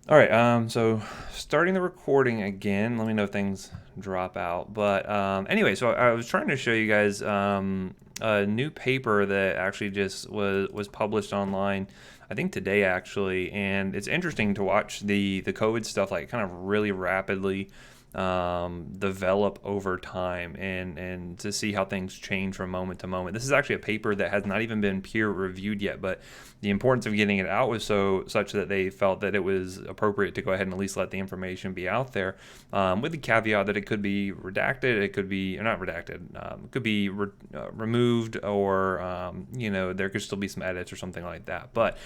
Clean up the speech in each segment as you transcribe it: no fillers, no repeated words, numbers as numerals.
All right, so starting the recording again. Let me know if things drop out. But anyway, so I was trying to show you guys a new paper that actually just was published online. I think today actually, and it's interesting to watch the COVID stuff like kind of really rapidly develop over time and to see how things change from moment to moment. This is actually a paper that has not even been peer reviewed yet, but the importance of getting it out was such that they felt that it was appropriate to go ahead and at least let the information be out there, with the caveat that it could be redacted, it could be or not redacted, it could be removed, or there could still be some edits or something like that. But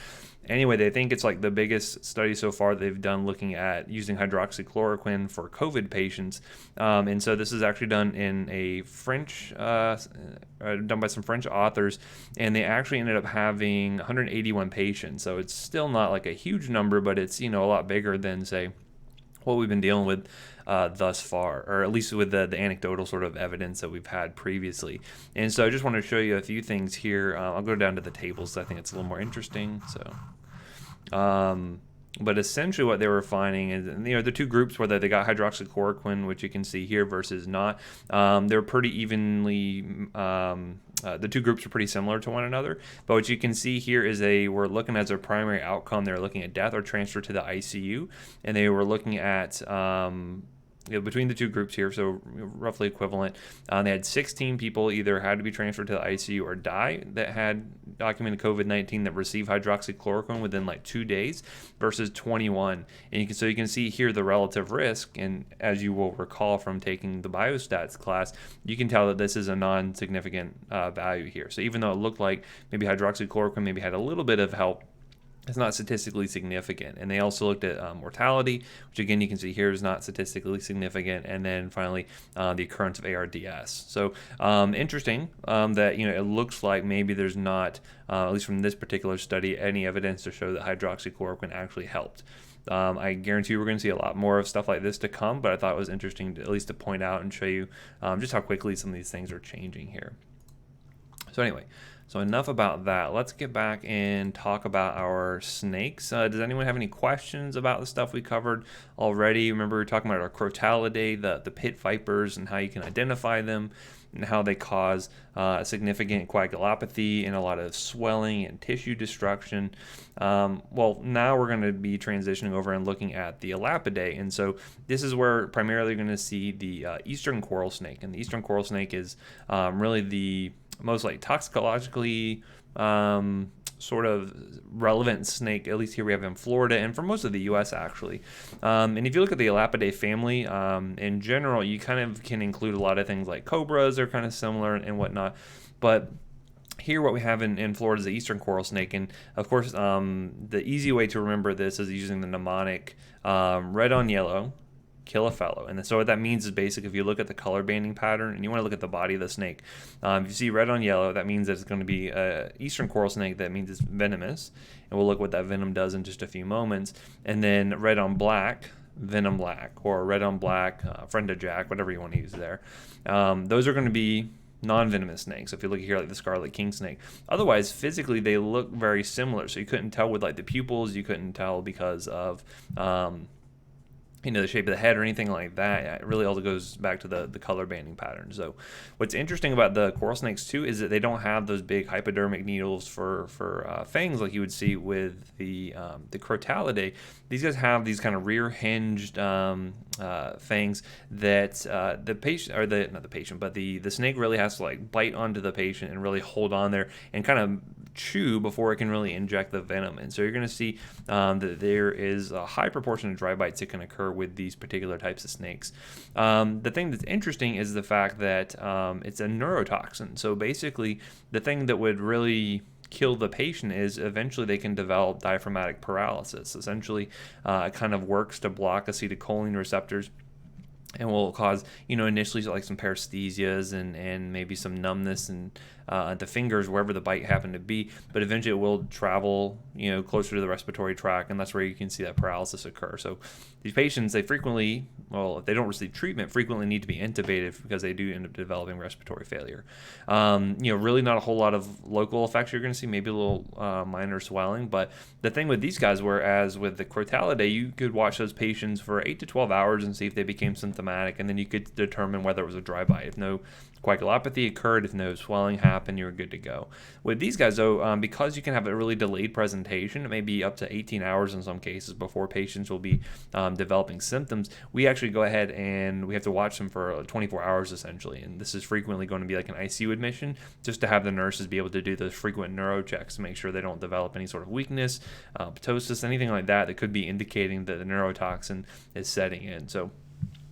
anyway, they think it's like the biggest study so far they've done looking at using hydroxychloroquine for COVID patients. And so this is actually done in a French, done by some French authors, and they actually ended up having 181 patients. So it's still not like a huge number, but it's a lot bigger than say what we've been dealing with thus far, or at least with the anecdotal sort of evidence that we've had previously. And so I just want to show you a few things here. I'll go down to the tables. I think it's a little more interesting. But essentially what they were finding is, the two groups, whether they got hydroxychloroquine, which you can see here, versus not, they're pretty evenly, the two groups are pretty similar to one another. But what you can see here is they were looking as a primary outcome, they're looking at death or transfer to the ICU, and they were looking at between the two groups here, so roughly equivalent. They had 16 people either had to be transferred to the ICU or die that had documented COVID-19 that received hydroxychloroquine within like 2 days, versus 21. And you can see here the relative risk. And as you will recall from taking the biostats class, you can tell that this is a non-significant value here. So even though it looked like maybe hydroxychloroquine maybe had a little bit of help, it's not statistically significant. And they also looked at mortality, which again you can see here is not statistically significant. And then finally the occurrence of ARDS. So interesting that it looks like maybe there's not, at least from this particular study, any evidence to show that hydroxychloroquine actually helped. I guarantee we're going to see a lot more of stuff like this to come, but I thought it was interesting to, at least to point out and show you just how quickly some of these things are changing here. So anyway, so enough about that. Let's get back and talk about our snakes. Does anyone have any questions about the stuff we covered already? Remember we were talking about our Crotalidae, the pit vipers, and how you can identify them and how they cause significant coagulopathy and a lot of swelling and tissue destruction. Well, now we're going to be transitioning over and looking at the Elapidae. And so this is where primarily you're going to see the eastern coral snake. And the eastern coral snake is really the most like toxicologically sort of relevant snake, at least here we have in Florida and for most of the U.S. actually. And if you look at the Elapidae family, in general, you kind of can include a lot of things like cobras are kind of similar and whatnot. But here what we have in Florida is the eastern coral snake. And of course, the easy way to remember this is using the mnemonic red on yellow, kill a fellow. And so what that means is basically if you look at the color banding pattern and you want to look at the body of the snake, if you see red on yellow, that means that it's going to be a eastern coral snake. That means it's venomous, and we'll look what that venom does in just a few moments. And then red on black, venom black, or red on black, friend of Jack, whatever you want to use there. Those are going to be non-venomous snakes. So if you look here like the scarlet king snake, otherwise physically they look very similar. So you couldn't tell with like the pupils, you couldn't tell because of the shape of the head or anything like that. It really all goes back to the color banding pattern. So what's interesting about the coral snakes too is that they don't have those big hypodermic needles for fangs like you would see with the Crotalidae. These guys have these kind of rear hinged fangs that the patient, or the not the patient, but the snake really has to like bite onto the patient and really hold on there and kind of chew before it can really inject the venom. And so you're going to see that there is a high proportion of dry bites that can occur with these particular types of snakes. The thing that's interesting is the fact that it's a neurotoxin. So basically the thing that would really kill the patient is eventually they can develop diaphragmatic paralysis. Essentially it kind of works to block acetylcholine receptors and will cause, initially like some paresthesias and maybe some numbness and at the fingers wherever the bite happened to be, but eventually it will travel closer to the respiratory tract, and that's where you can see that paralysis occur. So these patients, they frequently, well, if they don't receive treatment, frequently need to be intubated because they do end up developing respiratory failure. Really not a whole lot of local effects you're going to see, maybe a little minor swelling, but the thing with these guys, whereas with the Crotalidae, you could watch those patients for 8 to 12 hours and see if they became symptomatic, and then you could determine whether it was a dry bite. If no coagulopathy occurred, if no swelling happened, you're good to go. With these guys, though, because you can have a really delayed presentation, it may be up to 18 hours in some cases before patients will be developing symptoms. We actually go ahead and we have to watch them for 24 hours essentially, and this is frequently going to be like an ICU admission, just to have the nurses be able to do those frequent neuro checks to make sure they don't develop any sort of weakness, ptosis, anything like that could be indicating that the neurotoxin is setting in. So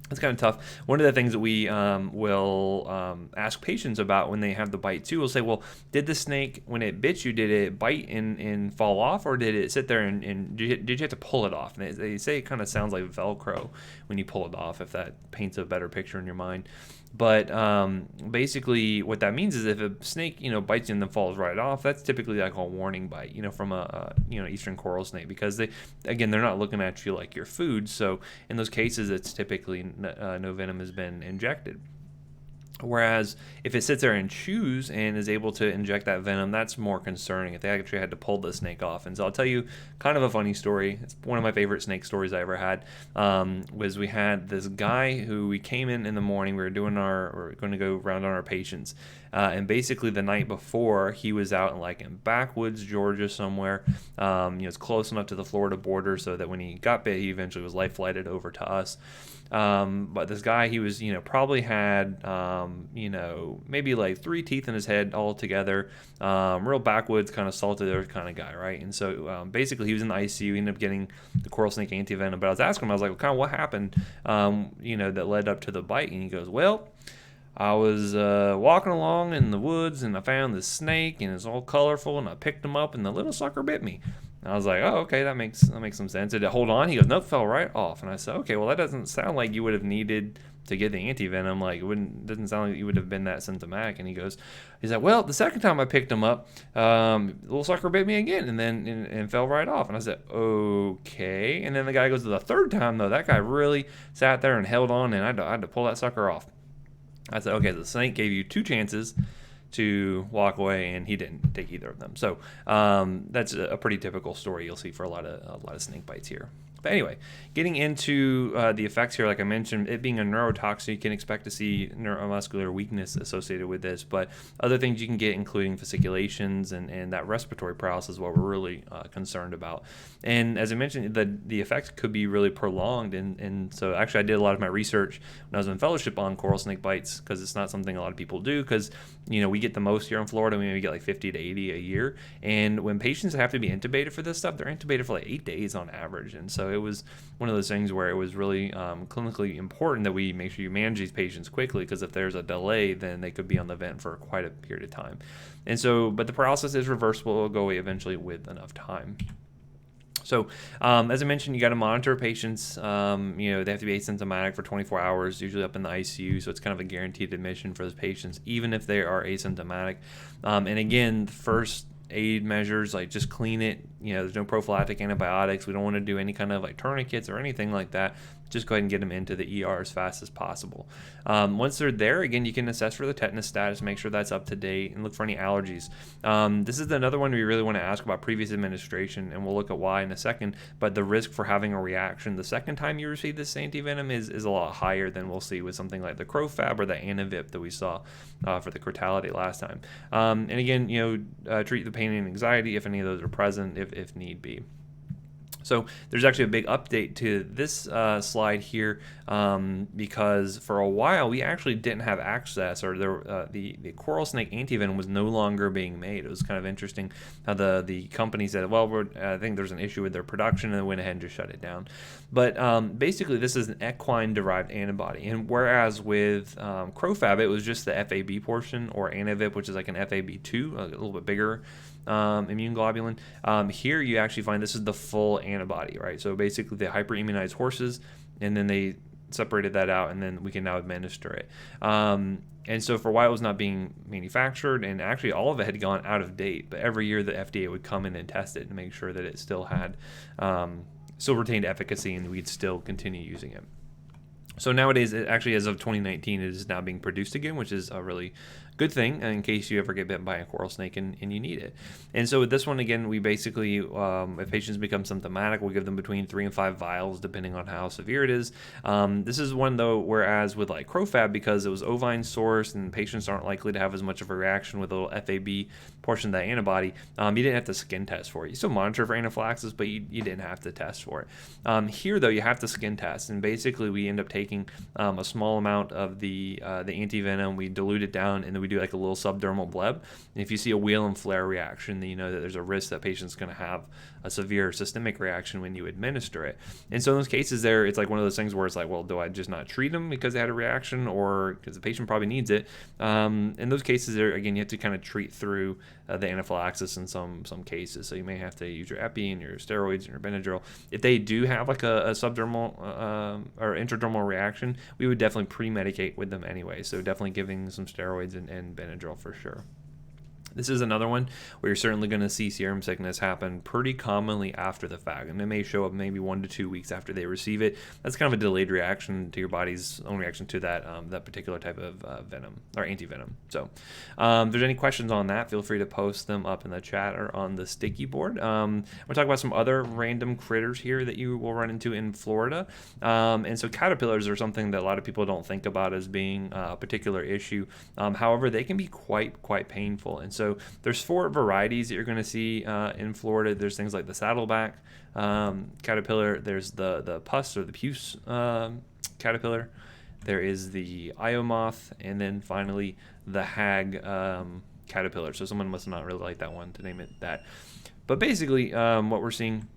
it's kind of tough. One of the things that we will ask patients about when they have the bite too, we'll say, well, did the snake, when it bit you, did it bite and fall off, or did it sit there and did you have to pull it off? And they say it kind of sounds like Velcro when you pull it off, if that paints a better picture in your mind. But basically what that means is if a snake, bites you and then falls right off, that's typically like a warning bite, from a eastern coral snake, because they're not looking at you like your food. So in those cases, it's typically no venom has been injected. Whereas if it sits there and chews and is able to inject that venom, that's more concerning if they actually had to pull the snake off. And so I'll tell you kind of a funny story. It's one of my favorite snake stories I ever had. Was we had this guy who we came in the morning. We were going to go round on our patients. And basically the night before, he was out in backwoods Georgia somewhere. It's close enough to the Florida border so that when he got bit, he eventually was life flighted over to us. But this guy, he was, probably had, maybe like 3 teeth in his head all together. Real backwoods, kind of salted earth kind of guy, right? And so basically he was in the ICU. He ended up getting the coral snake antivenom. But I was asking him, I was like, well, kind of what happened, that led up to the bite? And he goes, well, I was walking along in the woods and I found this snake and it's all colorful and I picked him up and the little sucker bit me. And I was like, oh, okay, that makes some sense. Did it hold on? He goes, nope, fell right off. And I said, okay, well, that doesn't sound like you would have needed to get the antivenom. Like, doesn't sound like you would have been that symptomatic. And he's like, well, the second time I picked him up, the little sucker bit me again and then and fell right off. And I said, okay. And then the guy goes, the third time, though, that guy really sat there and held on and I had to pull that sucker off. I said, okay, the snake gave you 2 chances to walk away, and he didn't take either of them. So that's a pretty typical story you'll see for a lot of snake bites here. But anyway, getting into the effects here, like I mentioned, it being a neurotoxin, you can expect to see neuromuscular weakness associated with this. But other things you can get, including fasciculations and that respiratory paralysis, is what we're really concerned about. And as I mentioned, the effects could be really prolonged. And so actually I did a lot of my research when I was in fellowship on coral snake bites, because it's not something a lot of people do, because we get the most here in Florida. We maybe get like 50 to 80 a year. And when patients have to be intubated for this stuff, they're intubated for like 8 days on average. And so it was one of those things where it was really clinically important that we make sure you manage these patients quickly, because if there's a delay, then they could be on the vent for quite a period of time. And so, but the paralysis is reversible. It'll go away eventually with enough time. So, as I mentioned, you got to monitor patients. They have to be asymptomatic for 24 hours, usually up in the ICU. So it's kind of a guaranteed admission for those patients, even if they are asymptomatic. And again, the first aid measures, like just clean it. There's no prophylactic antibiotics. We don't want to do any kind of like tourniquets or anything like that. Just go ahead and get them into the ER as fast as possible. Once they're there, again, you can assess for the tetanus status, make sure that's up to date, and look for any allergies. This is another one we really want to ask about previous administration, and we'll look at why in a second. But the risk for having a reaction the second time you receive this antivenom is a lot higher than we'll see with something like the Crofab or the Anavip that we saw for the Crotalidae last time. And again, treat the pain and anxiety if any of those are present, if need be. So there's actually a big update to this slide here, because for a while we actually didn't have access, or the coral snake antivenom was no longer being made. It was kind of interesting how the company said, well, I think there's an issue with their production, and they went ahead and just shut it down. But basically this is an equine-derived antibody, and whereas with Crofab it was just the FAB portion, or Anavip, which is like an FAB2, a little bit bigger immune globulin. Here you actually find this is the full antibody, right? So basically they hyperimmunize horses, and then they separated that out, and then we can now administer it. And so for a while it was not being manufactured, and actually all of it had gone out of date. But every year the FDA would come in and test it to make sure that it still had still retained efficacy, and we'd still continue using it. So nowadays, actually, as of 2019, it is now being produced again, which is a really good thing in case you ever get bitten by a coral snake and you need it. And so with this one, again, we basically, if patients become symptomatic, we'll give them between 3 and 5 vials, depending on how severe it is. This is one, though, whereas with like Crofab, because it was ovine sourced and patients aren't likely to have as much of a reaction with a little FAB portion of that antibody, you didn't have to skin test for it. You still monitor for anaphylaxis, but you didn't have to test for it. Here, though, you have to skin test, and basically we end up taking a small amount of the antivenom, we dilute it down, and then we do like a little subdermal bleb. And if you see a wheel and flare reaction, then you know that there's a risk that patient's going to have a severe systemic reaction when you administer it. And so in those cases there, it's like one of those things where it's like, well, do I just not treat them because they had a reaction, or because the patient probably needs it? In those cases there, again, you have to kind of treat through the anaphylaxis in some cases. So you may have to use your epi and your steroids and your Benadryl. If they do have like a subdermal or intradermal reaction, we would definitely pre-medicate with them anyway. So definitely giving some steroids and Benadryl for sure. This is another one where you're certainly going to see serum sickness happen pretty commonly after the fact, and it may show up maybe 1 to 2 weeks after they receive it. That's kind of a delayed reaction to your body's own reaction to that particular type of venom or antivenom. So if there's any questions on that, feel free to post them up in the chat or on the sticky board. We'll talk about some other random critters here that you will run into in Florida. And so caterpillars are something that a lot of people don't think about as being a particular issue. However, they can be quite painful. And so there's 4 varieties that you're going to see in Florida. There's things like the saddleback caterpillar. There's the pus or the puce caterpillar. There is the io moth, and then finally the hag caterpillar. So someone must not really like that one to name it that. But basically, what we're seeing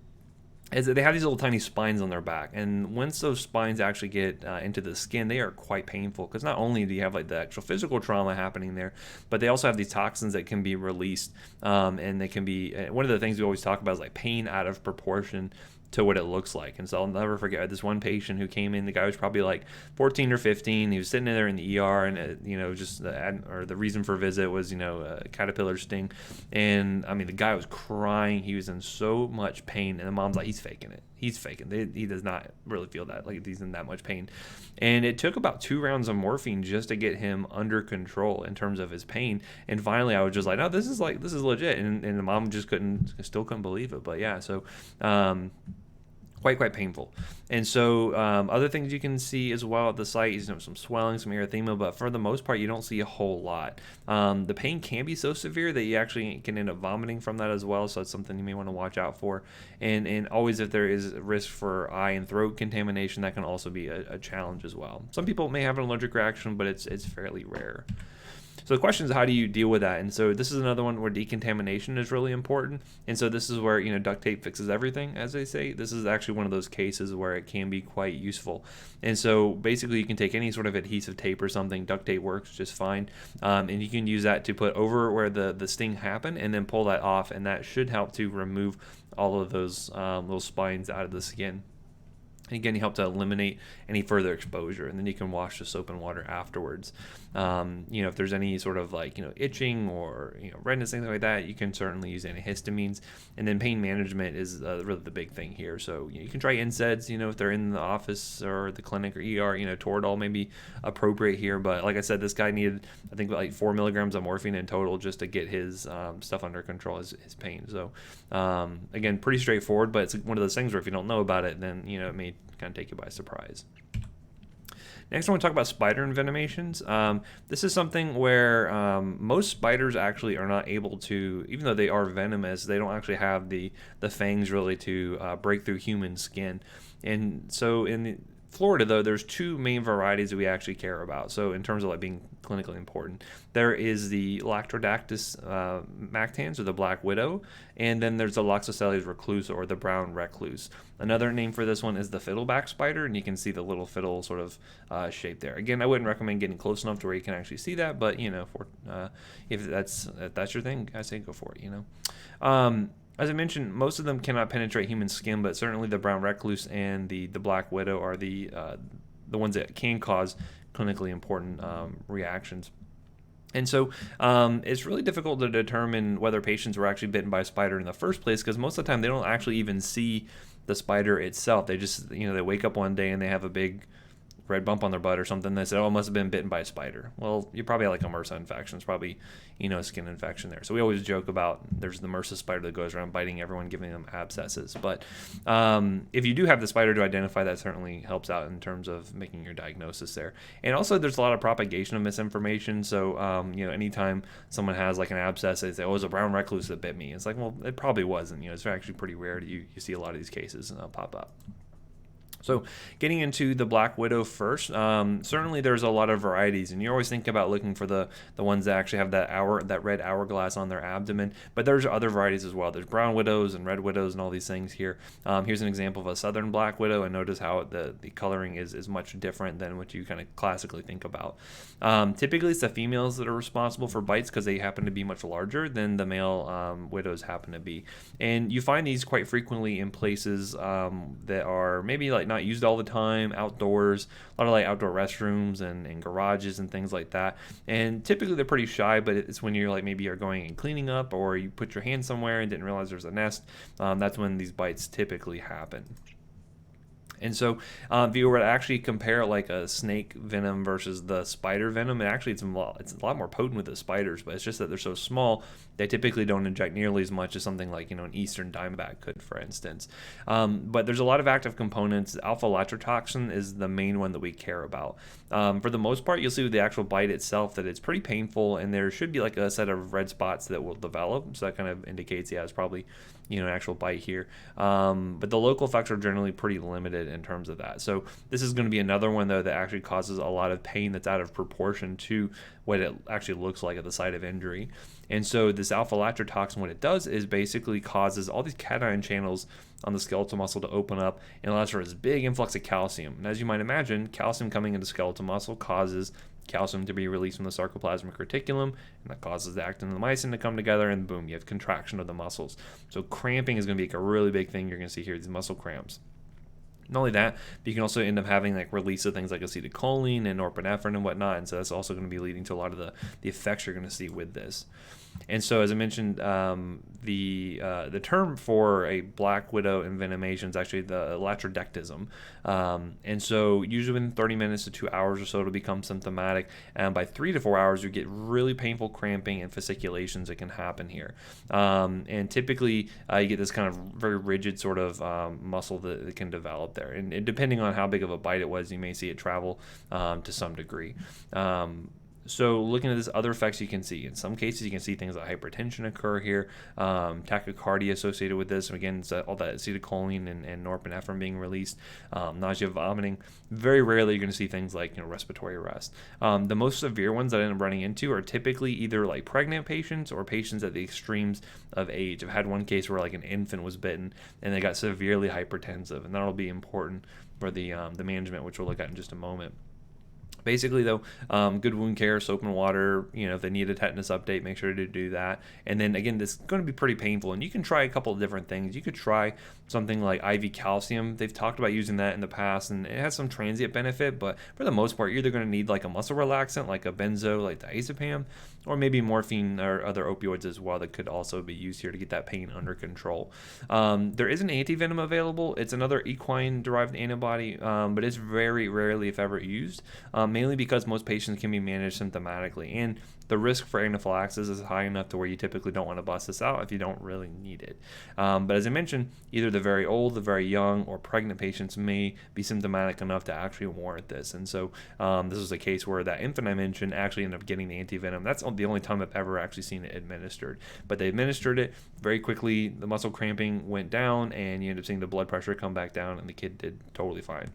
is that they have these little tiny spines on their back, and once those spines actually get into the skin, they are quite painful, because not only do you have like the actual physical trauma happening there, but they also have these toxins that can be released, and they can be, one of the things we always talk about is like pain out of proportion to what it looks like. And so I'll never forget this one patient who came in. The guy was probably like 14 or 15. He was sitting in there in the ER, and just the reason for visit was a caterpillar sting. And I mean, the guy was crying. He was in so much pain, and the mom's like, he's faking it. He's faking it. He does not really feel that, like he's in that much pain. And it took about 2 rounds of morphine just to get him under control in terms of his pain. And finally, I was just like, no, this is legit. And the mom just still couldn't believe it. But yeah, so quite painful. And so other things you can see as well at the site is some swelling, some erythema, but for the most part you don't see a whole lot. The pain can be so severe that you actually can end up vomiting from that as well, so it's something you may want to watch out for. And always, if there is risk for eye and throat contamination, that can also be a challenge as well. Some people may have an allergic reaction, but it's fairly rare. So the question is, how do you deal with that? And so this is another one where decontamination is really important. And so this is where, duct tape fixes everything, as they say. This is actually one of those cases where it can be quite useful. And so basically you can take any sort of adhesive tape or something. Duct tape works just fine. And you can use that to put over where the sting happened and then pull that off. And that should help to remove all of those little spines out of the skin. And again, you help to eliminate any further exposure, and then you can wash the soap and water afterwards. If there's any sort of itching or redness, things like that, you can certainly use antihistamines. And then pain management is really the big thing here. So you can try NSAIDs, if they're in the office or the clinic or ER. Toradol may be appropriate here, but like I said, this guy needed, I think, like 4 milligrams of morphine in total just to get his stuff under control, his pain. So again, pretty straightforward, but it's one of those things where if you don't know about it, then it may kind of take you by surprise. Next, I want to talk about spider envenomations. This is something where most spiders actually are not able to, even though they are venomous, they don't actually have the fangs really to break through human skin. And so in Florida, though, there's 2 main varieties that we actually care about. So in terms of like being clinically important, there is the Lactrodactys mactans, or the black widow, and then there's the Loxosceles reclusa, or the brown recluse. Another name for this one is the fiddleback spider, and you can see the little fiddle sort of shape there. Again, I wouldn't recommend getting close enough to where you can actually see that, but if that's your thing, I say go for it. As I mentioned, most of them cannot penetrate human skin, but certainly the brown recluse and the black widow are the the ones that can cause clinically important reactions. And so it's really difficult to determine whether patients were actually bitten by a spider in the first place, because most of the time they don't actually even see the spider itself. They just, they wake up one day and they have a big red bump on their butt or something. They said, oh, it must have been bitten by a spider. Well, you probably have like a MRSA infection. It's probably, a skin infection there. So we always joke about there's the MRSA spider that goes around biting everyone, giving them abscesses. But if you do have the spider to identify, that certainly helps out in terms of making your diagnosis there. And also there's a lot of propagation of misinformation. So, anytime someone has like an abscess, they say, oh, it was a brown recluse that bit me. It's like, well, it probably wasn't. It's actually pretty rare that you see a lot of these cases pop up. So getting into the black widow first, certainly there's a lot of varieties, and you always think about looking for the ones that actually have that red hourglass on their abdomen, but there's other varieties as well. There's brown widows and red widows and all these things here. Here's an example of a southern black widow, and notice how the coloring is much different than what you kind of classically think about. Typically it's the females that are responsible for bites because they happen to be much larger than the male widows happen to be. And you find these quite frequently in places that are maybe like not used all the time, outdoors, a lot of like outdoor restrooms and garages and things like that. And typically they're pretty shy, but it's when you're like maybe you're going and cleaning up, or you put your hand somewhere and didn't realize there's a nest. That's when these bites typically happen. And so if you were to actually compare like a snake venom versus the spider venom, it's a lot more potent with the spiders, but it's just that they're so small, they typically don't inject nearly as much as something like, an eastern diamondback could, for instance. But there's a lot of active components. Alpha-lactotoxin is the main one that we care about. For the most part, you'll see with the actual bite itself that it's pretty painful, and there should be like a set of red spots that will develop. So that kind of indicates, it's probably, an actual bite here. But the local effects are generally pretty limited in terms of that. So this is going to be another one, though, that actually causes a lot of pain that's out of proportion to what it actually looks like at the site of injury. And so this alpha-lactotoxin, what it does is basically causes all these cation channels on the skeletal muscle to open up and allows for this big influx of calcium. And as you might imagine, calcium coming into skeletal muscle causes calcium to be released from the sarcoplasmic reticulum, and that causes the actin and the myosin to come together, and boom, you have contraction of the muscles. So cramping is going to be like a really big thing you're going to see here, these muscle cramps. Not only that, but you can also end up having like release of things like acetylcholine and norepinephrine and whatnot, and so that's also going to be leading to a lot of the effects you're going to see with this. And so, as I mentioned, the term for a black widow envenomation is actually the latrodectism. And so, usually within 30 minutes to 2 hours or so, it'll become symptomatic. And by 3 to 4 hours, you get really painful cramping and fasciculations that can happen here. And typically, you get this kind of very rigid sort of muscle that can develop there. And depending on how big of a bite it was, you may see it travel to some degree. So looking at this other effects you can see, in some cases you can see things like hypertension occur here, tachycardia associated with this. Again, it's all that acetylcholine and norepinephrine being released, nausea, vomiting. Very rarely you're going to see things like respiratory arrest. The most severe ones that I end up running into are typically either like pregnant patients or patients at the extremes of age. I've had one case where like an infant was bitten and they got severely hypertensive, and that'll be important for the management, which we'll look at in just a moment. Basically, though, good wound care, soap and water. If they need a tetanus update, make sure to do that. And then again, this is going to be pretty painful, and you can try a couple of different things. You could try something like IV calcium. They've talked about using that in the past, and it has some transient benefit, but for the most part, you're either going to need like a muscle relaxant, like a benzo, like diazepam, or maybe morphine or other opioids as well that could also be used here to get that pain under control. There is an antivenom available. It's another equine-derived antibody, but it's very rarely, if ever, used. Mainly because most patients can be managed symptomatically, and the risk for anaphylaxis is high enough to where you typically don't want to bust this out if you don't really need it. But as I mentioned, either the very old, the very young, or pregnant patients may be symptomatic enough to actually warrant this. And so this was a case where that infant I mentioned actually ended up getting the antivenom. That's the only time I've ever actually seen it administered. But they administered it very quickly. The muscle cramping went down, and you end up seeing the blood pressure come back down, and the kid did totally fine.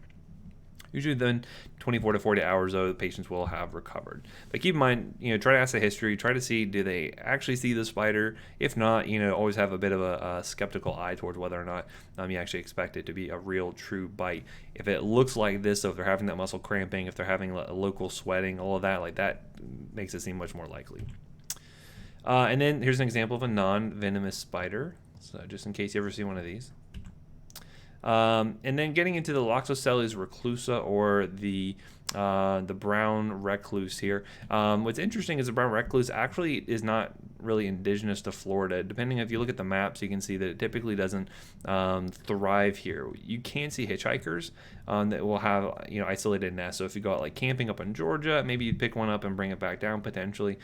Usually then 24 to 40 hours, though, the patients will have recovered. But keep in mind, try to ask the history, try to see, do they actually see the spider? If not, always have a bit of a skeptical eye towards whether or not you actually expect it to be a real, true bite. If it looks like this, so if they're having that muscle cramping, if they're having a local sweating, all of that, like that makes it seem much more likely. And then here's an example of a non-venomous spider. So just in case you ever see one of these. And then getting into the Loxosceles reclusa, or the brown recluse here. What's interesting is the brown recluse actually is not really indigenous to Florida. Depending if you look at the maps, you can see that it typically doesn't thrive here. You can see hitchhikers that will have isolated nests. So if you go out like camping up in Georgia, maybe you'd pick one up and bring it back down potentially.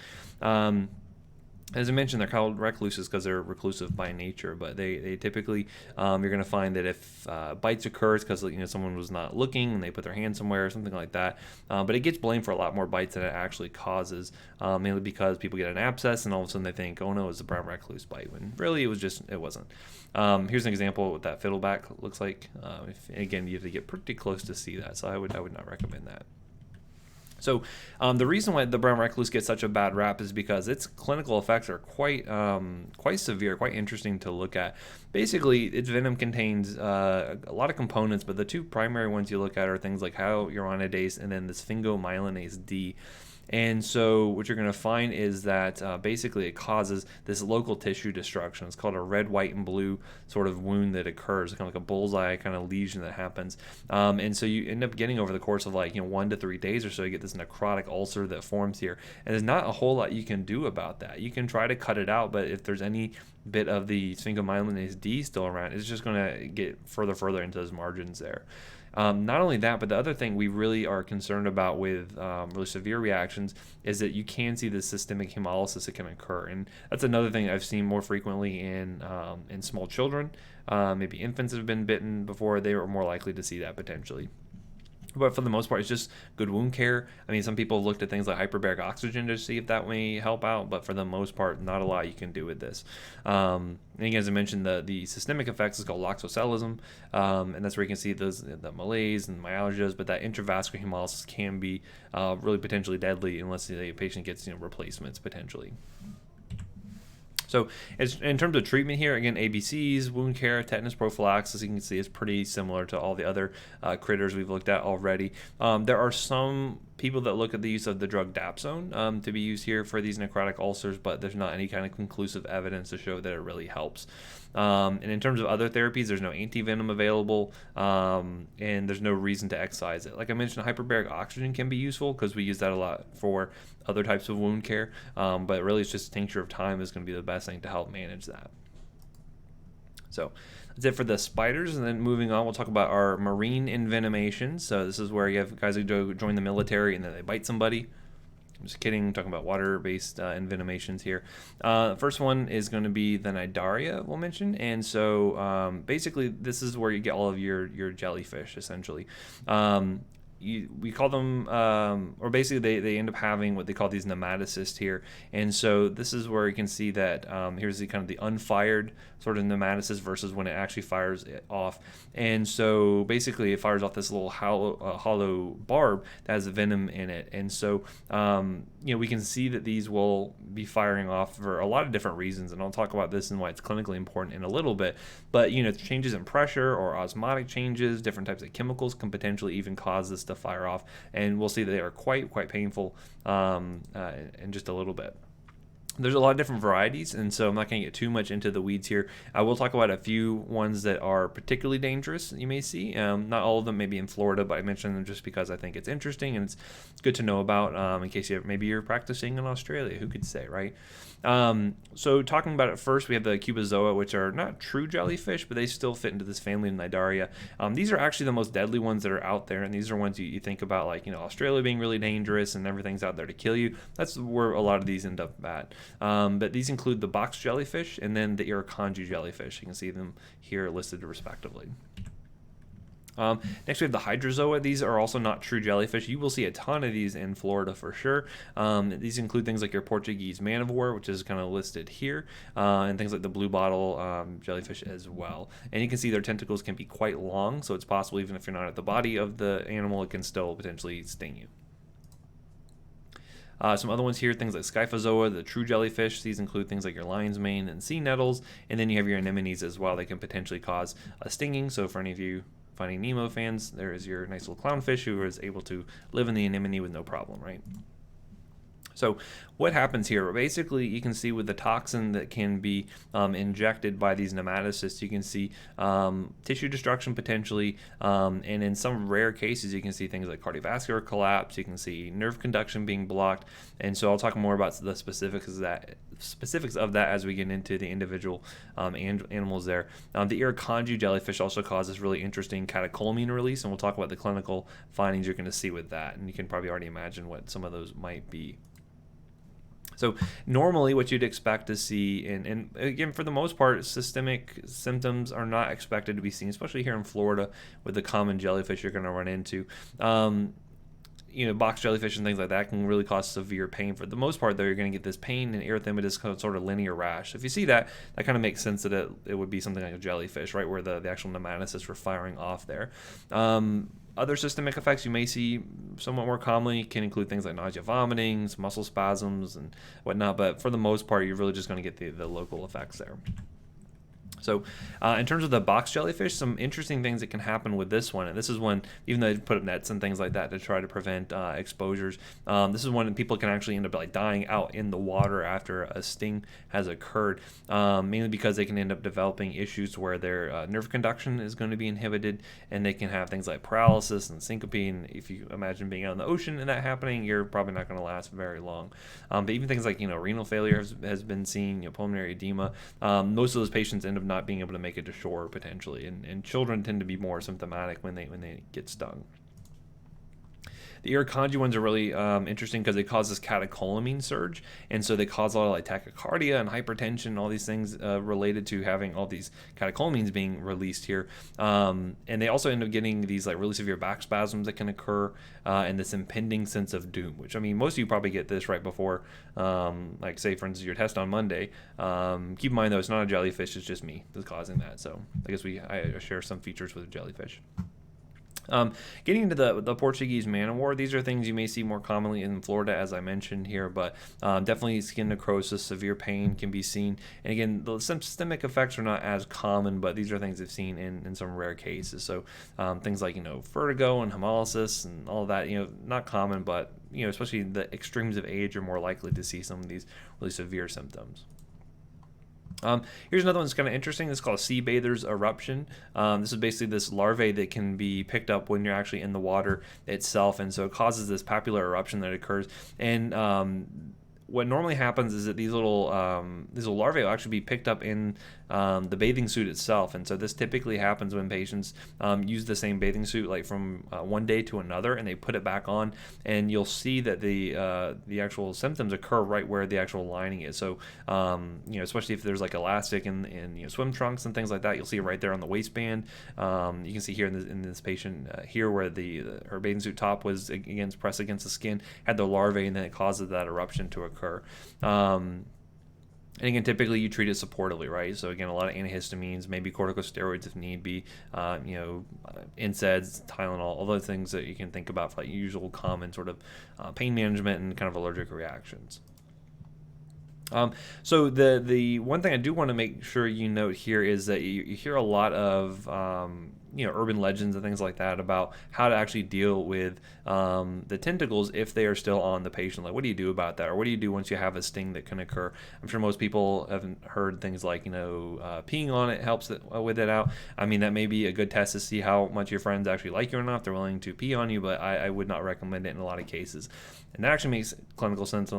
As I mentioned, they're called recluses because they're reclusive by nature, but they typically, you're going to find that if bites occur, it's because someone was not looking and they put their hand somewhere or something like that. But it gets blamed for a lot more bites than it actually causes, mainly because people get an abscess and all of a sudden they think, oh no, it's a brown recluse bite, when really it wasn't. Here's an example of what that fiddleback looks like. Again, you have to get pretty close to see that, so I would not recommend that. So the reason why the brown recluse gets such a bad rap is because its clinical effects are quite severe, quite interesting to look at. Basically, its venom contains a lot of components, but the two primary ones you look at are things like hyaluronidase and then the sphingomyelinase D. And so what you're going to find is that basically it causes this local tissue destruction. It's called a red, white, and blue sort of wound that occurs, kind of like a bullseye kind of lesion that happens. And so you end up getting over the course of 1 to 3 days or so, you get this necrotic ulcer that forms here. And there's not a whole lot you can do about that. You can try to cut it out, but if there's any bit of the sphingomyelinase D still around, it's just going to get further into those margins there. Not only that, but the other thing we really are concerned about with really severe reactions is that you can see the systemic hemolysis that can occur, and that's another thing I've seen more frequently in small children. Maybe infants that have been bitten before, they are more likely to see that potentially. But for the most part, it's just good wound care. I mean, some people have looked at things like hyperbaric oxygen to see if that may help out, but for the most part, not a lot you can do with this. And again, as I mentioned, the systemic effects is called loxocelism, and that's where you can see the malaise and myalgias, but that intravascular hemolysis can be really potentially deadly unless the patient gets replacements potentially. So in terms of treatment here, again, ABCs, wound care, tetanus prophylaxis, you can see is pretty similar to all the other critters we've looked at already. There are some people that look at the use of the drug dapsone to be used here for these necrotic ulcers, but there's not any kind of conclusive evidence to show that it really helps. And in terms of other therapies, there's no antivenom available, and there's no reason to excise it. Like I mentioned, hyperbaric oxygen can be useful because we use that a lot for other types of wound care, but really it's just tincture of thyme is going to be the best thing to help manage that. So that's it for the spiders, and then moving on, we'll talk about our marine envenomation. So this is where you have guys who join the military and then they bite somebody. I'm just kidding, I'm talking about water-based envenomations here. First one is going to be the Cnidaria we'll mention, and so basically this is where you get all of your jellyfish, essentially. We call them, or basically they end up having what they call these nematocysts here, and so this is where you can see that here's the kind of the unfired sort of nematocyst versus when it actually fires it off, and so basically it fires off this little hollow barb that has venom in it, and so we can see that these will be firing off for a lot of different reasons, and I'll talk about this and why it's clinically important in a little bit, but changes in pressure or osmotic changes, different types of chemicals can potentially even cause this to fire off, and we'll see that they are quite painful in just a little bit. There's a lot of different varieties, and so I'm not going to get too much into the weeds here. I will talk about a few ones that are particularly dangerous you may see. Not all of them may be in Florida, but I mentioned them just because I think it's interesting and it's good to know about in case maybe you're practicing in Australia. Who could say, right? So talking about it first, we have the cubozoa, which are not true jellyfish, but they still fit into this family of Cnidaria. These are actually the most deadly ones that are out there, and these are ones you think about, like Australia being really dangerous and everything's out there to kill you. That's where a lot of these end up at. But these include the box jellyfish and then the irukandji jellyfish. You can see them here listed respectively. Next we have the hydrozoa. These are also not true jellyfish. You will see a ton of these in Florida for sure. These include things like your Portuguese man of war, which is kind of listed here, and things like the blue bottle jellyfish as well. And you can see their tentacles can be quite long, so it's possible even if you're not at the body of the animal, it can still potentially sting you. Some other ones here, things like Scyphozoa, the true jellyfish. These include things like your lion's mane and sea nettles. And then you have your anemones as well. They can potentially cause a stinging. So for any of you Finding Nemo fans, there is your nice little clownfish who is able to live in the anemone with no problem, right? So what happens here? Basically, you can see with the toxin that can be injected by these nematocysts, you can see tissue destruction potentially, and in some rare cases, you can see things like cardiovascular collapse. You can see nerve conduction being blocked, and so I'll talk more about the specifics of that as we get into the individual animals there. The irukandji jellyfish also causes really interesting catecholamine release, and we'll talk about the clinical findings you're going to see with that, and you can probably already imagine what some of those might be. So normally what you'd expect to see, and again, for the most part, systemic symptoms are not expected to be seen, especially here in Florida with the common jellyfish you're going to run into. Box jellyfish and things like that can really cause severe pain. For the most part, though, you're going to get this pain and erythematous sort of linear rash. If you see that, that kind of makes sense that it would be something like a jellyfish, right, where the actual nematocysts were firing off there. Other systemic effects you may see somewhat more commonly can include things like nausea, vomiting, muscle spasms, and whatnot. But for the most part, you're really just going to get the local effects there. So in terms of the box jellyfish, some interesting things that can happen with this one, and this is one, even though they put up nets and things like that to try to prevent exposures, this is one that people can actually end up like dying out in the water after a sting has occurred, mainly because they can end up developing issues where their nerve conduction is going to be inhibited, and they can have things like paralysis and syncope. And if you imagine being out in the ocean and that happening, you're probably not going to last very long. But even things like renal failure has been seen, pulmonary edema. Most of those patients end up not being able to make it to shore potentially, and children tend to be more symptomatic when they get stung. The irukandji ones are really interesting because they cause this catecholamine surge, and so they cause a lot of like tachycardia and hypertension, all these things related to having all these catecholamines being released here. And they also end up getting these like really severe back spasms that can occur, and this impending sense of doom, which I mean most of you probably get this right before, like say for instance your test on Monday. Keep in mind though, it's not a jellyfish, it's just me that's causing that. So I guess I share some features with a jellyfish. Getting into the Portuguese man-o-war, these are things you may see more commonly in Florida, as I mentioned here, but definitely skin necrosis, severe pain can be seen. And again, the systemic effects are not as common, but these are things I've seen in some rare cases. So things like, vertigo and hemolysis and all of that, not common, but, especially the extremes of age are more likely to see some of these really severe symptoms. Here's another one that's kind of interesting. It's called sea bather's eruption. This is basically this larvae that can be picked up when you're actually in the water itself, and so it causes this papular eruption that occurs. And what normally happens is that these little larvae will actually be picked up in the bathing suit itself, and so this typically happens when patients use the same bathing suit like from one day to another, and they put it back on, and you'll see that the actual symptoms occur right where the actual lining is. So especially if there's like elastic in swim trunks and things like that, you'll see it right there on the waistband. You can see here in this patient here where her bathing suit top was pressed against the skin, had the larvae, and then it causes that eruption to occur. And again, typically you treat it supportively, right? So again, a lot of antihistamines, maybe corticosteroids if need be, NSAIDs, Tylenol, all those things that you can think about for like usual common sort of pain management and kind of allergic reactions. So the one thing I do want to make sure you note here is that you hear a lot of urban legends and things like that about how to actually deal with the tentacles if they are still on the patient. Like, what do you do about that, or what do you do once you have a sting that can occur? I'm sure most people haven't heard things like peeing on it helps with it out. I mean, that may be a good test to see how much your friends actually like you or not if they're willing to pee on you, but I would not recommend it in a lot of cases. And that actually makes clinical sense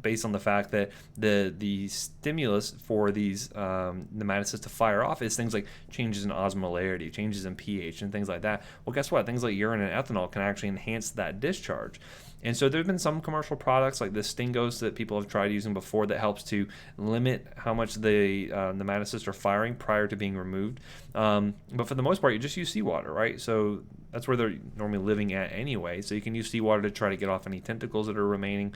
based on the fact that the stimulus for these nematocysts to fire off is things like changes in osmolarity, changes in pH, and things like that. Well, guess what? Things like urine and ethanol can actually enhance that discharge. And so there have been some commercial products like the Stingos that people have tried using before that helps to limit how much the nematocysts are firing prior to being removed. But for the most part, you just use seawater, right? So that's where they're normally living at anyway. So you can use seawater to try to get off any tentacles that are remaining.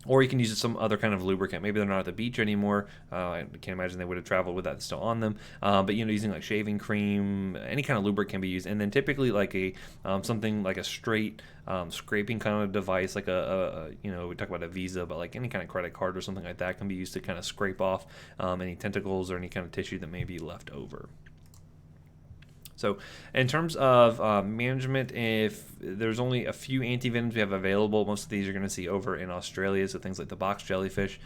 Or you can use some other kind of lubricant. Maybe they're not at the beach anymore. I can't imagine they would have traveled with that still on them. But using like shaving cream, any kind of lubricant can be used. And then typically like something like a straight scraping kind of device, like we talk about a Visa, but like any kind of credit card or something like that can be used to kind of scrape off any tentacles or any kind of tissue that may be left over. So in terms of management, if there's only a few antivenoms we have available, most of these you're going to see over in Australia, so things like the box jellyfish.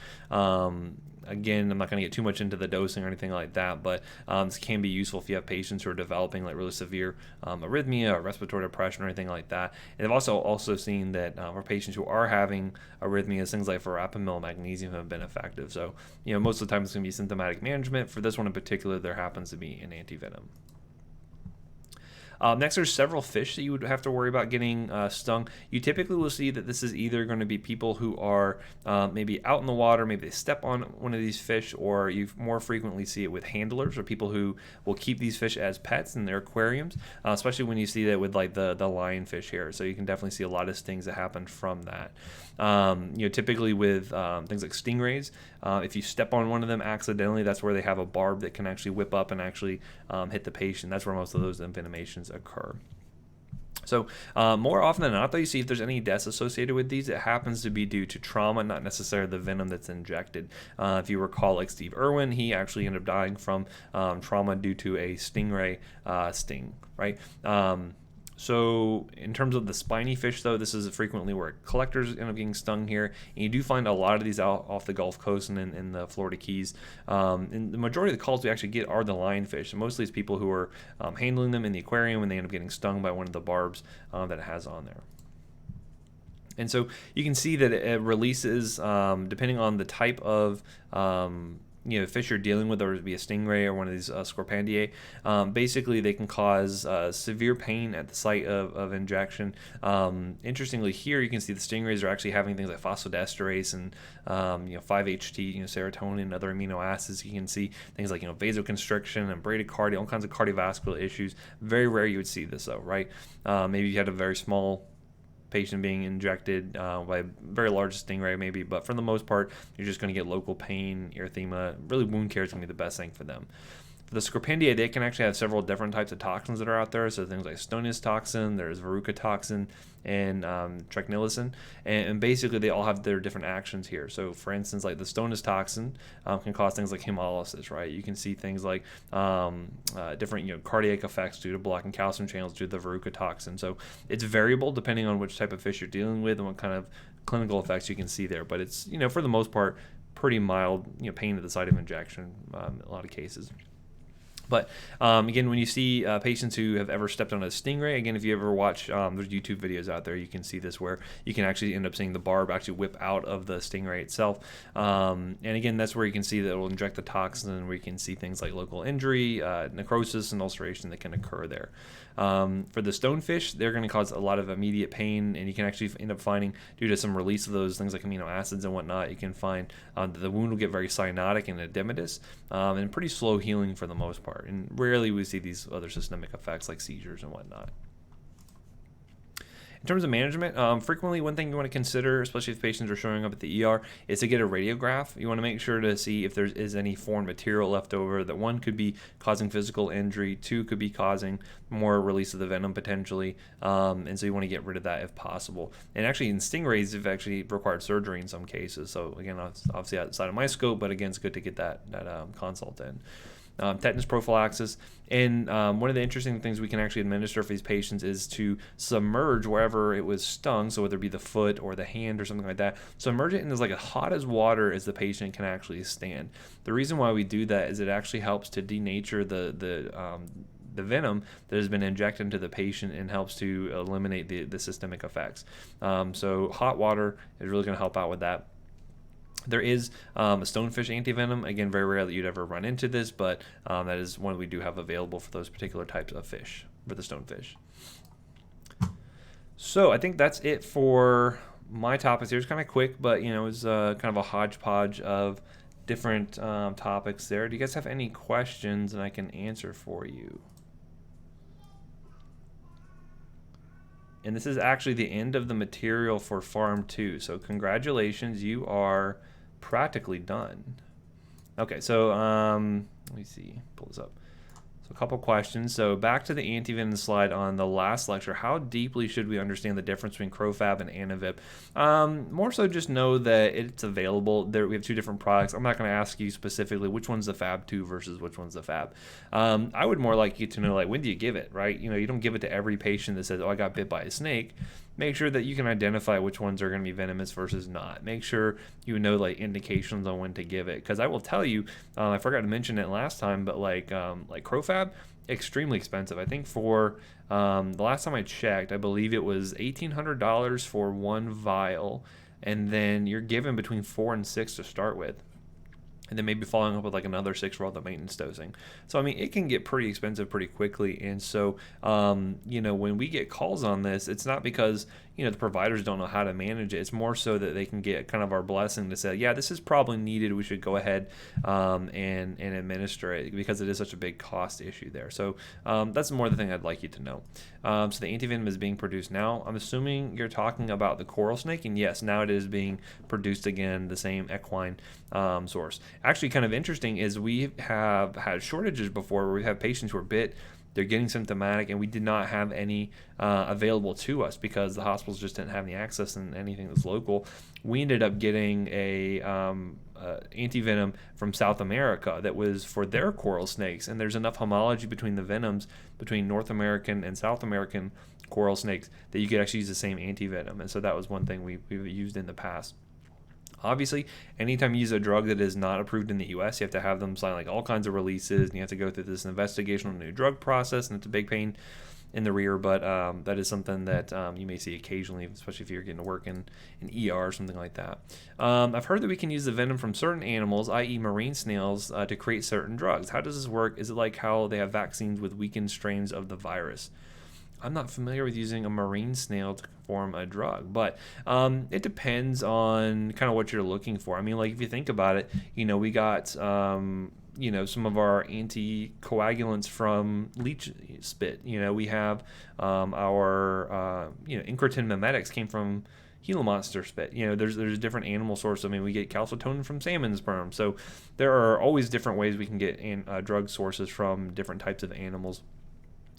Again, I'm not going to get too much into the dosing or anything like that, but this can be useful if you have patients who are developing like really severe arrhythmia or respiratory depression or anything like that. And I've also seen that for patients who are having arrhythmias, things like verapamil, magnesium have been effective. So, most of the time it's going to be symptomatic management. For this one in particular, there happens to be an antivenom. Next, there's several fish that you would have to worry about getting stung. You typically will see that this is either going to be people who are maybe out in the water, maybe they step on one of these fish, or you more frequently see it with handlers or people who will keep these fish as pets in their aquariums, especially when you see that with like the lionfish here. So you can definitely see a lot of stings that happen from that. Typically with things like stingrays, if you step on one of them accidentally, that's where they have a barb that can actually whip up and actually hit the patient. That's where most of those envenomations occur. So more often than not, though, you see if there's any deaths associated with these, it happens to be due to trauma, not necessarily the venom that's injected. If you recall, like Steve Irwin, he actually ended up dying from trauma due to a stingray sting, right? So in terms of the spiny fish, though, this is frequently where collectors end up getting stung here. And you do find a lot of these out off the Gulf Coast and in the Florida Keys. And the majority of the calls we actually get are the lionfish. And mostly it's people who are handling them in the aquarium when they end up getting stung by one of the barbs that it has on there. And so you can see that it releases, depending on the type of fish you're dealing with, or it be a stingray or one of these Scorpandiae, basically they can cause severe pain at the site of injection. Interestingly, here you can see the stingrays are actually having things like phosphodiesterase and 5-HT, serotonin and other amino acids. You can see things like vasoconstriction and bradycardia, all kinds of cardiovascular issues. Very rare you would see this though, right? Maybe you had a very small patient being injected by a very large stingray maybe, but for the most part you're just going to get local pain, erythema. Really, wound care is going to be the best thing for them. For the Scorpandiae, they can actually have several different types of toxins that are out there. So things like Stonius toxin, there's Verruca toxin, and Trecnilacin, and basically they all have their different actions here. So for instance, like the Stonius toxin can cause things like hemolysis, right? You can see things like different cardiac effects due to blocking calcium channels due to the Verruca toxin. So it's variable depending on which type of fish you're dealing with and what kind of clinical effects you can see there. But it's for the most part pretty mild pain at the site of injection in a lot of cases. But again, when you see patients who have ever stepped on a stingray, again, if you ever watch, there's YouTube videos out there, you can see this where you can actually end up seeing the barb actually whip out of the stingray itself. And again, that's where you can see that it will inject the toxin, and where you can see things like local injury, necrosis, and ulceration that can occur there. For the stonefish, they're going to cause a lot of immediate pain, and you can actually end up finding, due to some release of those things like amino acids and whatnot, you can find that the wound will get very cyanotic and edematous, and pretty slow healing for the most part. And rarely we see these other systemic effects like seizures and whatnot. In terms of management, frequently one thing you want to consider, especially if patients are showing up at the ER, is to get a radiograph. You want to make sure to see if there is any foreign material left over that, one, could be causing physical injury, two, could be causing more release of the venom potentially, and so you want to get rid of that if possible. And actually in stingrays, they've actually required surgery in some cases. So again, obviously outside of my scope, but again, it's good to get that consult in. Tetanus prophylaxis, and one of the interesting things we can actually administer for these patients is to submerge wherever it was stung, so whether it be the foot or the hand or something like that, submerge it in as hot as water as the patient can actually stand. The reason why we do that is it actually helps to denature the venom that has been injected into the patient and helps to eliminate the systemic effects. So hot water is really going to help out with that. There is a stonefish antivenom. Again, very rare that you'd ever run into this, but that is one we do have available for those particular types of fish, for the stonefish. So I think that's it for my topics here. It's kind of quick, but it was kind of a hodgepodge of different topics there. Do you guys have any questions and I can answer for you? And this is actually the end of the material for Farm 2. So congratulations, you are practically done. Okay, so let me see, pull this up. So a couple questions. So back to the antivenom slide on the last lecture. How deeply should we understand the difference between Crofab and Anavib? More so just know that it's available. There we have two different products. I'm not going to ask you specifically which one's the Fab 2 versus which one's the Fab. I would more like you to know, like, when do you give it, right? You don't give it to every patient that says, oh, I got bit by a snake. Make sure that you can identify which ones are going to be venomous versus not. Make sure you know, like, indications on when to give it. Because I will tell you, I forgot to mention it last time, but like Crofab, extremely expensive. I think for the last time I checked, I believe it was $1,800 for one vial, and then you're given between 4 and 6 to start with, and then maybe following up with like another 6 for all the maintenance dosing. So I mean, it can get pretty expensive pretty quickly. And so when we get calls on this, it's not because the providers don't know how to manage it. It's more so that they can get kind of our blessing to say, yeah, this is probably needed. We should go ahead and administer it, because it is such a big cost issue there. So that's more the thing I'd like you to know. So the antivenom is being produced now. I'm assuming you're talking about the coral snake, and yes, now it is being produced again, the same equine source. Actually, kind of interesting is we have had shortages before where we have patients who are bit, they're getting symptomatic, and we did not have any available to us because the hospitals just didn't have any access and anything that's local. We ended up getting a antivenom from South America that was for their coral snakes, and there's enough homology between the venoms between North American and South American coral snakes that you could actually use the same antivenom. And so that was one thing we've used in the past. Obviously, anytime you use a drug that is not approved in the U.S., you have to have them sign like all kinds of releases, and you have to go through this investigational new drug process, and it's a big pain in the rear. But that is something that you may see occasionally, especially if you're getting to work in an ER or something like that. I've heard that we can use the venom from certain animals, i.e. marine snails, to create certain drugs. How does this work? Is it like how they have vaccines with weakened strains of the virus? I'm not familiar with using a marine snail to form a drug, but it depends on kind of what you're looking for. I mean, like, if you think about it, we got some of our anticoagulants from leech spit. We have our incretin mimetics came from Gila monster spit. There's different animal sources. I mean, we get calcitonin from salmon sperm. So there are always different ways we can get drug sources from different types of animals.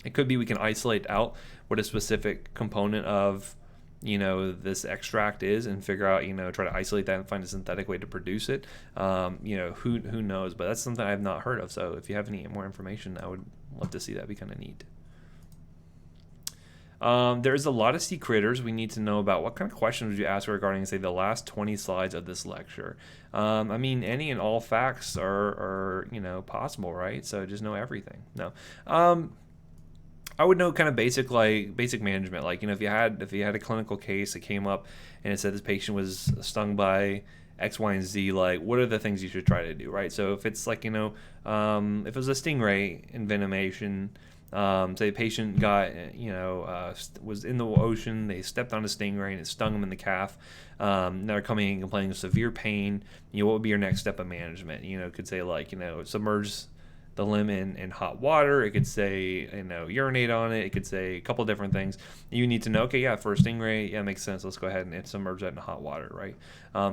It could be we can isolate out what a specific component of this extract is and figure out, try to isolate that and find a synthetic way to produce it. Who knows? But that's something I've not heard of. So if you have any more information, I would love to see that. It'd be kind of neat. There's a lot of sea critters we need to know about. What kind of questions would you ask regarding, say, the last 20 slides of this lecture? I mean, any and all facts are possible, right? So just know everything. No. I would know kind of basic management. Like, if you had a clinical case that came up and it said this patient was stung by X, Y, and Z, like, what are the things you should try to do, right? So if it's like, if it was a stingray envenomation, say the patient got, was in the ocean, they stepped on a stingray and it stung them in the calf. Now they're coming in complaining of severe pain. What would be your next step of management? It could say like, submerge the limb in hot water. It could say, urinate on it. It could say a couple different things. You need to know, okay, yeah, for a stingray, yeah, it makes sense. Let's go ahead and submerge that in hot water, right?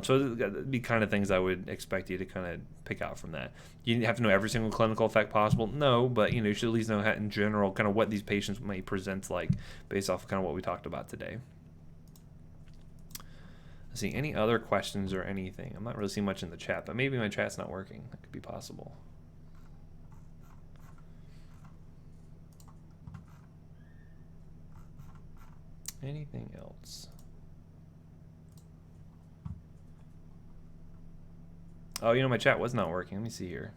So that'd be kind of things I would expect you to kind of pick out from that. You have to know every single clinical effect possible. No, but you should at least know how, in general, kind of what these patients may present like based off of kind of what we talked about today. Let's see, any other questions or anything? I'm not really seeing much in the chat, but maybe my chat's not working. That could be possible. Anything else? Oh, my chat was not working. Let me see here.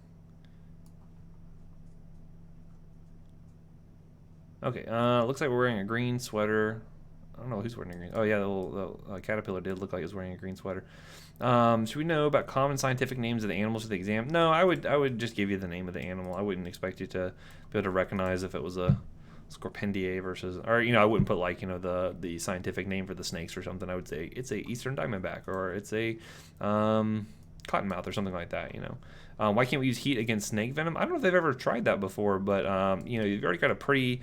Okay, looks like we're wearing a green sweater. I don't know who's wearing a green. Oh yeah, the little caterpillar did look like it was wearing a green sweater. Should we know about common scientific names of the animals for the exam? No, I would just give you the name of the animal. I wouldn't expect you to be able to recognize if it was a Scorpindiae versus, or I wouldn't put like the scientific name for the snakes or something. I would say it's a eastern diamondback, or it's a cottonmouth or something like that. Why can't we use heat against snake venom? I don't know if they've ever tried that before, but you've already got a pretty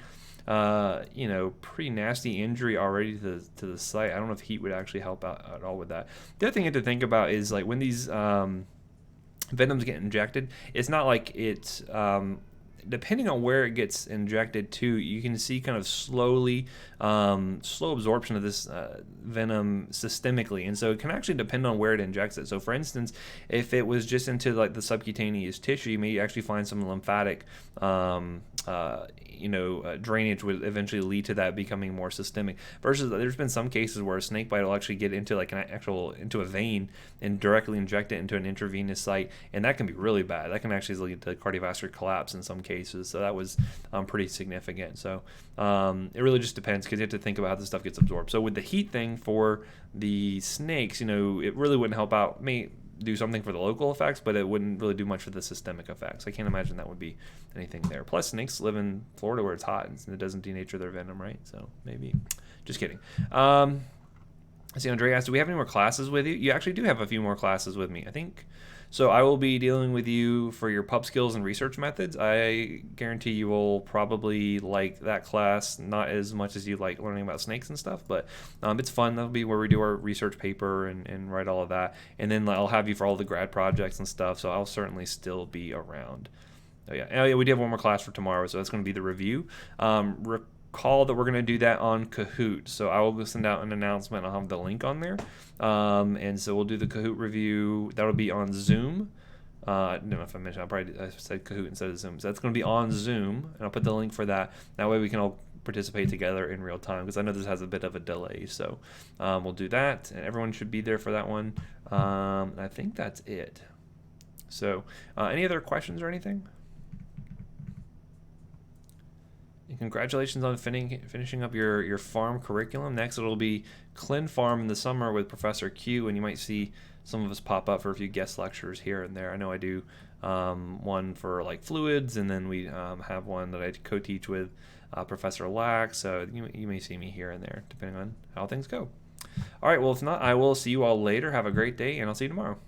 nasty injury already to the site. I don't know if heat would actually help out at all with that. The other thing you have to think about is like when these venoms get injected, it's not like it's depending on where it gets injected to, you can see kind of slow absorption of this venom systemically, and so it can actually depend on where it injects it. So for instance, if it was just into like the subcutaneous tissue, you may actually find some lymphatic drainage would eventually lead to that becoming more systemic, versus there's been some cases where a snake bite will actually get into like into a vein and directly inject it into an intravenous site, and that can be really bad. That can actually lead to cardiovascular collapse in some cases. So that was pretty significant. So it really just depends, because you have to think about how this stuff gets absorbed. So with the heat thing for the snakes, it really wouldn't help out. May do something for the local effects, but it wouldn't really do much for the systemic effects. I can't imagine that would be anything there. Plus, snakes live in Florida where it's hot, and it doesn't denature their venom, right? So maybe, just kidding. See, Andre asked, do we have any more classes with you? You actually do have a few more classes with me, I think. So I will be dealing with you for your pub skills and research methods. I guarantee you will probably like that class, not as much as you like learning about snakes and stuff, but it's fun. That'll be where we do our research paper and write all of that. And then I'll have you for all the grad projects and stuff, so I'll certainly still be around. Oh yeah, we do have one more class for tomorrow, so that's going to be the review. Recall that we're going to do that on Kahoot, so I will send out an announcement. I'll have the link on there, and so we'll do the Kahoot review. That'll be on Zoom. I don't know if I mentioned, I said Kahoot instead of Zoom, so that's going to be on Zoom, and I'll put the link for that. That way we can all participate together in real time, because I know this has a bit of a delay, so we'll do that, and everyone should be there for that one. I think that's it. So any other questions or anything? Congratulations on finishing up your farm curriculum. Next, it'll be Clin Farm in the summer with Professor Q, and you might see some of us pop up for a few guest lectures here and there. I know I do one for like fluids, and then we have one that I co-teach with Professor Lack, so you may see me here and there, depending on how things go. All right, well, if not, I will see you all later. Have a great day, and I'll see you tomorrow.